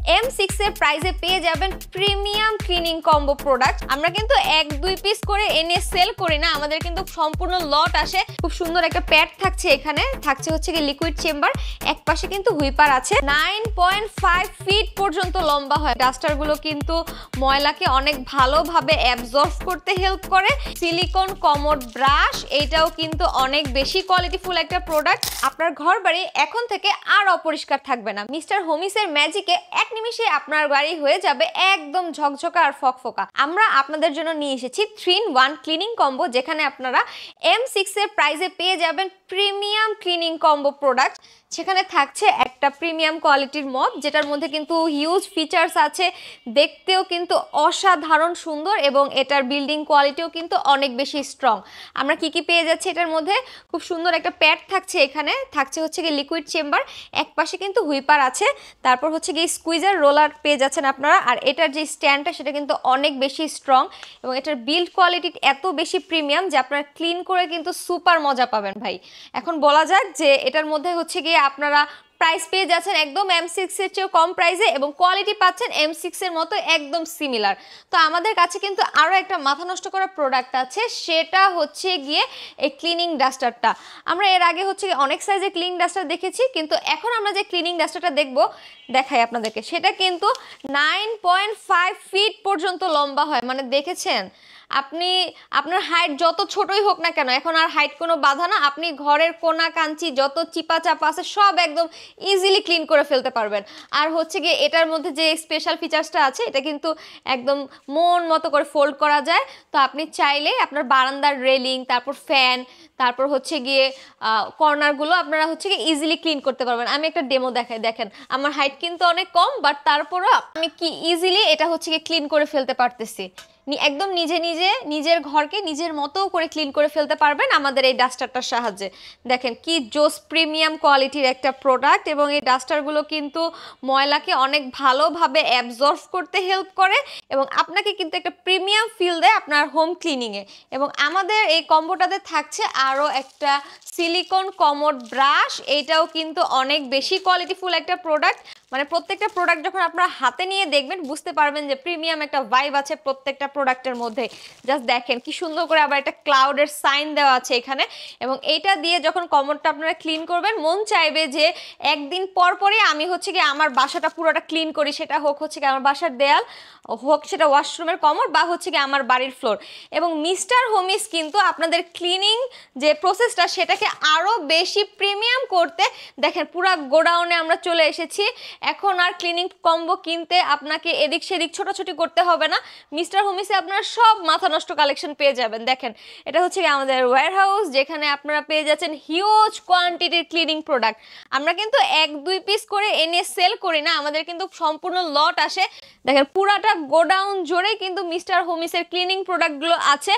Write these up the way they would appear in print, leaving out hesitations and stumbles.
M6 এর প্রাইসে পেয়ে যাবেন প্রিমিয়াম ক্লিনিং কম্বো প্রোডাক্ট। আমরা কিন্তু 1-2 পিস করে এনে সেল করি না, আমাদের কিন্তু সম্পূর্ণ লট আসে। খুব সুন্দর একটা প্যাড থাকছে, এখানে থাকছে হচ্ছে কি লিকুইড চেম্বার, এক পাশে কিন্তু হুইপার আছে। 9.5 ফিট পর্যন্ত লম্বা হয়। ডাস্টারগুলো কিন্তু ময়লাকে অনেক ভালোভাবে অ্যাবজর্ব করতে হেল্প করে। সিলিকন কমোড ব্রাশ, এইটাও কিন্তু অনেক বেশি কোয়ালিটিফুল একটা প্রোডাক্ট। আপনার ঘর বাড়ি এখন থেকে আর অপরিষ্কার থাকবে না। মিস্টার হোমিসের ম্যাজিকে এক নিমিষে আপনার বাড়ি হয়ে যাবে একদম ঝকঝকা আর ফকফকা। আমরা আপনাদের জন্য নিয়ে এসেছি 3-in-1 ক্লিনিং কম্বো, যেখানে আপনারা M6 এর প্রাইসে পেয়ে যাবেন প্রিমিয়াম ক্লিনিং কম্বো প্রোডাক্ট। সেখানে থাকছে একটা প্রিমিয়াম কোয়ালিটির মপ, যেটার মধ্যে কিন্তু হিউজ ফিচার্স আছে, দেখতেও কিন্তু অসাধারণ সুন্দর এবং এটার বিল্ডিং কোয়ালিটিও কিন্তু অনেক বেশি স্ট্রং। আমরা কি পেয়ে যাচ্ছি এটার মধ্যে? খুব সুন্দর একটা প্যাড থাকছে, এখানে থাকছে হচ্ছে কি লিকুইড চেম্বার, এক পাশে কিন্তু হুইপার আছে, তারপর হচ্ছে কি স্কুইজার রোলার পেয়ে যাচ্ছেন আপনারা। আর এটার যে স্ট্যান্ডটা সেটা কিন্তু অনেক বেশি স্ট্রং এবং এটার বিল্ড কোয়ালিটি এত বেশি প্রিমিয়াম যে আপনারা ক্লিন করে কিন্তু সুপার মজা পাবেন ভাই। এখন বলা যাক যে এটার মধ্যে হচ্ছে গিয়ে আপনারা প্রাইস পেয়ে যাচ্ছেন একদম M6 এর চেয়েও কম প্রাইসে এবং কোয়ালিটি পাচ্ছেন M6 এর মতো একদম সিমিলার। তো আমাদের কাছে কিন্তু আরও একটা মাথা নষ্ট করা প্রোডাক্ট আছে, সেটা হচ্ছে গিয়ে এই ক্লিনিং ডাস্টারটা। আমরা এর আগে হচ্ছে অনেক সাইজের ক্লিনিং ডাস্টার দেখেছি, কিন্তু এখন আমরা যে ক্লিনিং ডাস্টারটা দেখাই আপনাদেরকে, সেটা কিন্তু 9.5 ফিট পর্যন্ত লম্বা হয়। মানে দেখেছেন, আপনি আপনার হাইট যত ছোটই হোক না কেন, এখন আর হাইট কোনো বাধা না। আপনি ঘরের কোনা কাঞ্চি যত চিপা চাপা আছে সব একদম ইজিলি ক্লিন করে ফেলতে পারবেন। আর হচ্ছে গিয়ে এটার মধ্যে যে স্পেশাল ফিচার্সটা আছে, এটা কিন্তু একদম মন মতো করে ফোল্ড করা যায়। তো আপনি চাইলে আপনার বারান্দার রেলিং, তারপর ফ্যান, তারপর হচ্ছে গিয়ে কর্নারগুলো আপনারা হচ্ছে গিয়ে ইজিলি ক্লিন করতে পারবেন। আমি একটা ডেমো দেখাই, দেখেন আমার হাইট কিন্তু অনেক কম, বাট তারপরও আমি কি ইজিলি এটা হচ্ছে গিয়ে ক্লিন করে ফেলতে পারতেছি। একদম নিজের ঘরকে নিজের মতো করে ক্লিন করে ফেলতে পারবেন আমাদের এই ডাস্টারটার সাহায্যে। দেখেন কি জোস প্রিমিয়াম কোয়ালিটির একটা প্রোডাক্ট এবং এই ডাস্টারগুলো কিন্তু ময়লাকে অনেক ভালোভাবে অ্যাবজর্ব করতে হেল্প করে এবং আপনাকে কিন্তু একটা প্রিমিয়াম ফিল দেয় আপনার হোম ক্লিনিংয়ে। এবং আমাদের এই কম্বোটাতে থাকছে আরও একটা সিলিকন কমোড ব্রাশ, এইটাও কিন্তু অনেক বেশি কোয়ালিটিফুল একটা প্রোডাক্ট। মানে প্রত্যেকটা প্রোডাক্ট যখন আপনারা হাতে নিয়ে দেখবেন বুঝতে পারবেন যে প্রিমিয়াম একটা ভাইব আছে প্রত্যেকটা প্রোডাক্টের মধ্যে। জাস্ট দেখেন কি সুন্দর করে আবার একটা ক্লাউডের সাইন দেওয়া আছে এখানে। এবং এইটা দিয়ে যখন কমোডটা আপনারা ক্লিন করবেন, মন চাইবে যে একদিন পর পরই আমি হচ্ছে কি আমার বাসাটা পুরোটা ক্লিন করি, সেটা হোক হচ্ছে কি আমার বাসার দেয়াল, হোক সেটা ওয়াশরুমের কমোড, বা হচ্ছে কি আমার বাড়ির ফ্লোর। এবং মিস্টার হোমিস কিন্তু আপনাদের ক্লিনিং যে প্রসেসটা সেটাকে আরও বেশি প্রিমিয়াম করতে, দেখেন পুরো গোডাউনে আমরা চলে এসেছি। এখন আর ক্লিনিং কম্বো কিনতে আপনাকে এদিক সেদিক ছোটাছুটি করতে হবে না। মিস্টার হোমিসে আপনারা সব মাথা নষ্ট কালেকশন পেয়ে যাবেন। দেখেন এটা হচ্ছে আমাদের ওয়্যারহাউস, যেখানে আপনারা পেয়ে যাচ্ছেন হিউজ কোয়ান্টিটির ক্লিনিং প্রোডাক্ট। আমরা কিন্তু 1-2 পিস করে এনে সেল করি না, আমাদের কিন্তু সম্পূর্ণ লট আসে। দেখেন পুরাটা গোডাউন জুড়েই কিন্তু মিস্টার হোমিসের ক্লিনিং প্রোডাক্টগুলো আছে।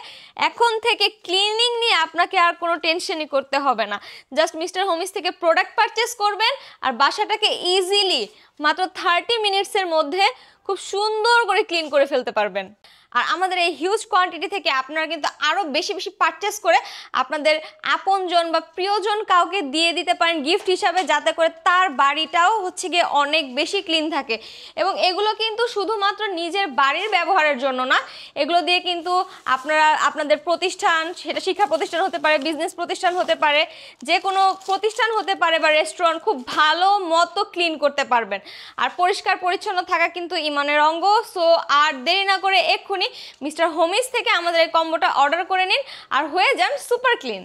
এখন থেকে ক্লিনিং নিয়ে আপনাকে আর কোনো টেনশনই করতে হবে না। জাস্ট মিস্টার হোমিস থেকে প্রোডাক্ট পারচেস করবেন আর বাসাটাকে ইজিলি মাত্র 30 মিনিটসের মধ্যে খুব সুন্দর করে ক্লিন করে ফেলতে পারবেন। আর আমাদের এই হিউজ কোয়ান্টিটি থেকে আপনারা কিন্তু আরও বেশি বেশি পারচেস করে আপনাদের আপনজন বা প্রিয়জন কাউকে দিয়ে দিতে পারেন গিফট হিসাবে, যাতে করে তার বাড়িটাও হচ্ছে গিয়ে অনেক বেশি ক্লিন থাকে। এবং এগুলো কিন্তু শুধুমাত্র নিজের বাড়ির ব্যবহারের জন্য না, এগুলো দিয়ে কিন্তু আপনারা আপনাদের প্রতিষ্ঠান, সেটা শিক্ষা প্রতিষ্ঠান হতে পারে, বিজনেস প্রতিষ্ঠান হতে পারে, যে কোনো প্রতিষ্ঠান হতে পারে বা রেস্টুরেন্ট, খুব ভালো মতো ক্লিন করতে পারবেন। আর পরিষ্কার পরিচ্ছন্ন থাকা কিন্তু ইমানের অঙ্গ। সো আর দেরি না করে এক্ষুনি মিস্টার হোমিস থেকে আমাদের এই কম্বোটা অর্ডার করে নিন আর হয়ে যান সুপার ক্লিন।